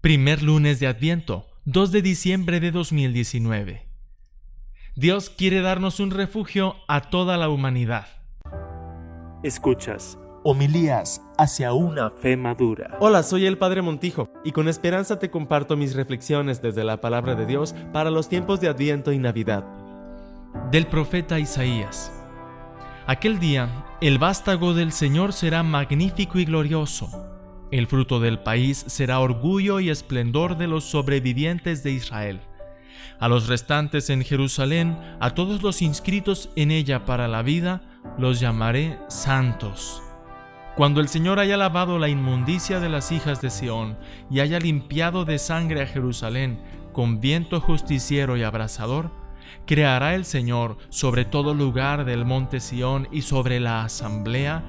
Primer lunes de Adviento, 2 de diciembre de 2019. Dios quiere darnos un refugio a toda la humanidad. Escuchas homilías hacia una fe madura. Hola, soy el Padre Montijo y con esperanza te comparto mis reflexiones desde la palabra de Dios para los tiempos de Adviento y Navidad. Del profeta Isaías. Aquel día, el vástago del Señor será magnífico y glorioso. El fruto del país será orgullo y esplendor de los sobrevivientes de Israel. A los restantes en Jerusalén, a todos los inscritos en ella para la vida, los llamaré santos. Cuando el Señor haya lavado la inmundicia de las hijas de Sión y haya limpiado de sangre a Jerusalén con viento justiciero y abrasador, creará el Señor sobre todo lugar del monte Sión y sobre la asamblea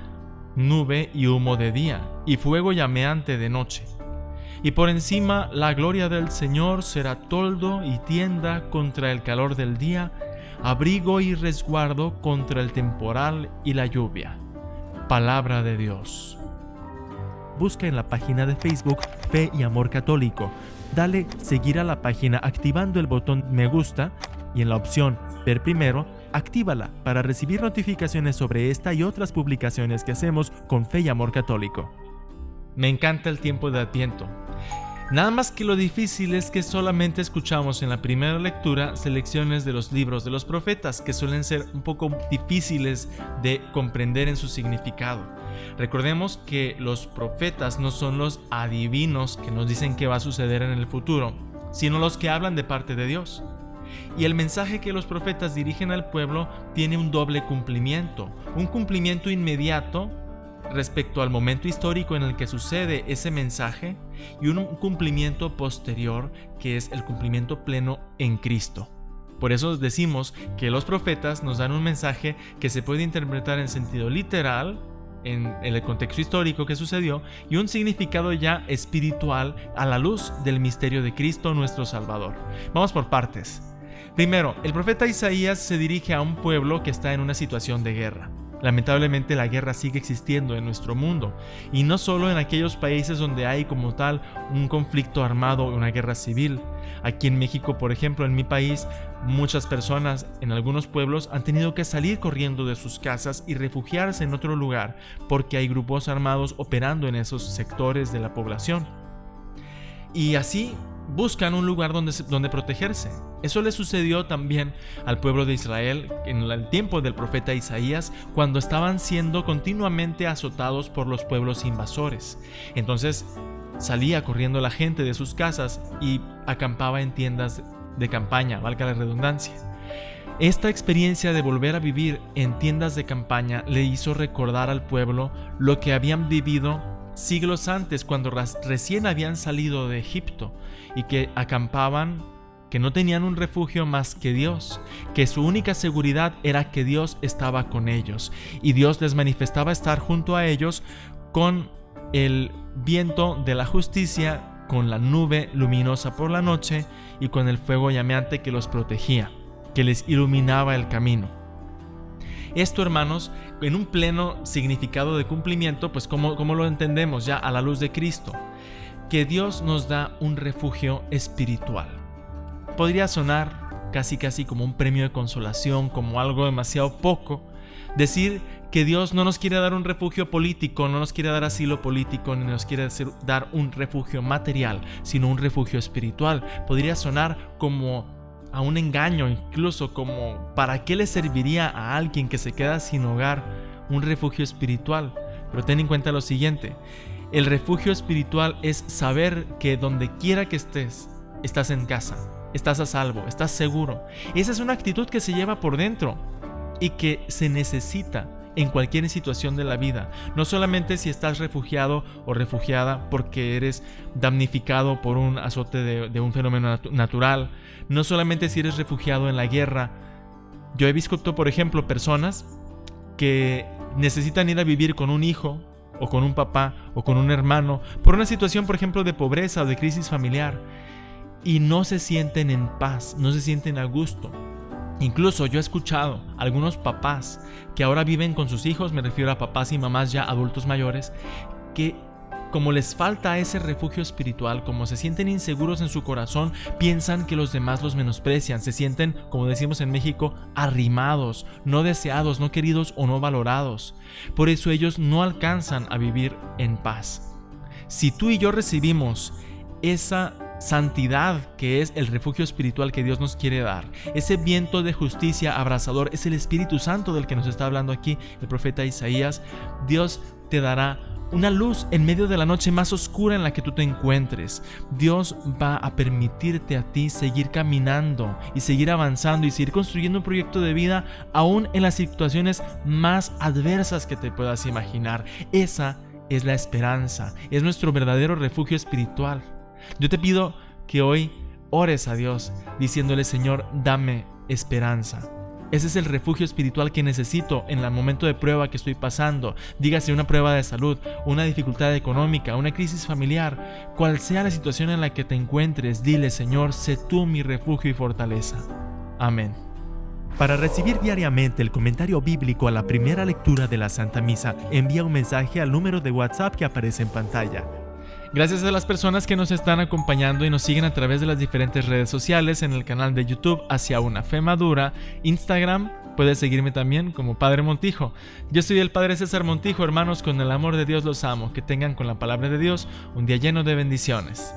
nube y humo de día, y fuego llameante de noche. Y por encima la gloria del Señor será toldo y tienda contra el calor del día, abrigo y resguardo contra el temporal y la lluvia. Palabra de Dios. Busca en la página de Facebook Fe y Amor Católico. Dale seguir a la página activando el botón me gusta y en la opción ver primero, actívala para recibir notificaciones sobre esta y otras publicaciones que hacemos con Fe y Amor Católico. Me encanta el tiempo de Adviento. Nada más que lo difícil es que solamente escuchamos en la primera lectura selecciones de los libros de los profetas, que suelen ser un poco difíciles de comprender en su significado. Recordemos que los profetas no son los adivinos que nos dicen qué va a suceder en el futuro, sino los que hablan de parte de Dios. Y el mensaje que los profetas dirigen al pueblo tiene un doble cumplimiento, un cumplimiento inmediato respecto al momento histórico en el que sucede ese mensaje y un cumplimiento posterior que es el cumplimiento pleno en Cristo. Por eso decimos que los profetas nos dan un mensaje que se puede interpretar en sentido literal, en el contexto histórico que sucedió, y un significado ya espiritual a la luz del misterio de Cristo nuestro Salvador. Vamos por partes. Primero, el profeta Isaías se dirige a un pueblo que está en una situación de guerra. Lamentablemente la guerra sigue existiendo en nuestro mundo, y no solo en aquellos países donde hay como tal un conflicto armado o una guerra civil. Aquí en México, por ejemplo, en mi país, muchas personas en algunos pueblos han tenido que salir corriendo de sus casas y refugiarse en otro lugar porque hay grupos armados operando en esos sectores de la población. Y así buscan un lugar donde protegerse. Eso le sucedió también al pueblo de Israel en el tiempo del profeta Isaías, cuando estaban siendo continuamente azotados por los pueblos invasores. Entonces salía corriendo la gente de sus casas y acampaba en tiendas de campaña, valga la redundancia. Esta experiencia de volver a vivir en tiendas de campaña le hizo recordar al pueblo lo que habían vivido siglos antes, cuando recién habían salido de Egipto y que acampaban, que no tenían un refugio más que Dios, que su única seguridad era que Dios estaba con ellos y Dios les manifestaba estar junto a ellos con el viento de la justicia, con la nube luminosa por la noche y con el fuego llameante que los protegía, que les iluminaba el camino. Esto, hermanos, en un pleno significado de cumplimiento, pues ¿cómo lo entendemos ya a la luz de Cristo? Que Dios nos da un refugio espiritual. Podría sonar casi como un premio de consolación, como algo demasiado poco, decir que Dios no nos quiere dar un refugio político, no nos quiere dar asilo político, ni nos quiere dar un refugio material, sino un refugio espiritual. Podría sonar como a un engaño, incluso como ¿para qué le serviría a alguien que se queda sin hogar un refugio espiritual? Pero ten en cuenta lo siguiente: el refugio espiritual es saber que donde quiera que estés, estás en casa, estás a salvo, estás seguro. Esa es una actitud que se lleva por dentro y que se necesita en cualquier situación de la vida, no solamente si estás refugiado o refugiada porque eres damnificado por un azote de un fenómeno natural, no solamente si eres refugiado en la guerra. Yo he visto, por ejemplo, personas que necesitan ir a vivir con un hijo o con un papá o con un hermano por una situación, por ejemplo, de pobreza o de crisis familiar, y no se sienten en paz, no se sienten a gusto. Incluso yo he escuchado a algunos papás que ahora viven con sus hijos, me refiero a papás y mamás ya adultos mayores, que como les falta ese refugio espiritual, como se sienten inseguros en su corazón, piensan que los demás los menosprecian, se sienten, como decimos en México, arrimados, no deseados, no queridos o no valorados. Por eso ellos no alcanzan a vivir en paz. Si tú y yo recibimos esa santidad que es el refugio espiritual que Dios nos quiere dar, ese viento de justicia abrazador, es el Espíritu Santo del que nos está hablando aquí el profeta Isaías, Dios te dará una luz en medio de la noche más oscura en la que tú te encuentres. Dios va a permitirte a ti seguir caminando y seguir avanzando y seguir construyendo un proyecto de vida aún en las situaciones más adversas que te puedas imaginar. Esa es la esperanza, es nuestro verdadero refugio espiritual. Yo te pido que hoy ores a Dios diciéndole: Señor, dame esperanza. Ese es el refugio espiritual que necesito en el momento de prueba que estoy pasando. Dígase una prueba de salud, una dificultad económica, una crisis familiar. Cual sea la situación en la que te encuentres, dile: Señor, sé tú mi refugio y fortaleza. Amén. Para recibir diariamente el comentario bíblico a la primera lectura de la Santa Misa, envía un mensaje al número de WhatsApp que aparece en pantalla. Gracias a las personas que nos están acompañando y nos siguen a través de las diferentes redes sociales, en el canal de YouTube Hacia una Fe Madura, Instagram, puedes seguirme también como Padre Montijo. Yo soy el Padre César Montijo, hermanos, con el amor de Dios los amo. Que tengan con la palabra de Dios un día lleno de bendiciones.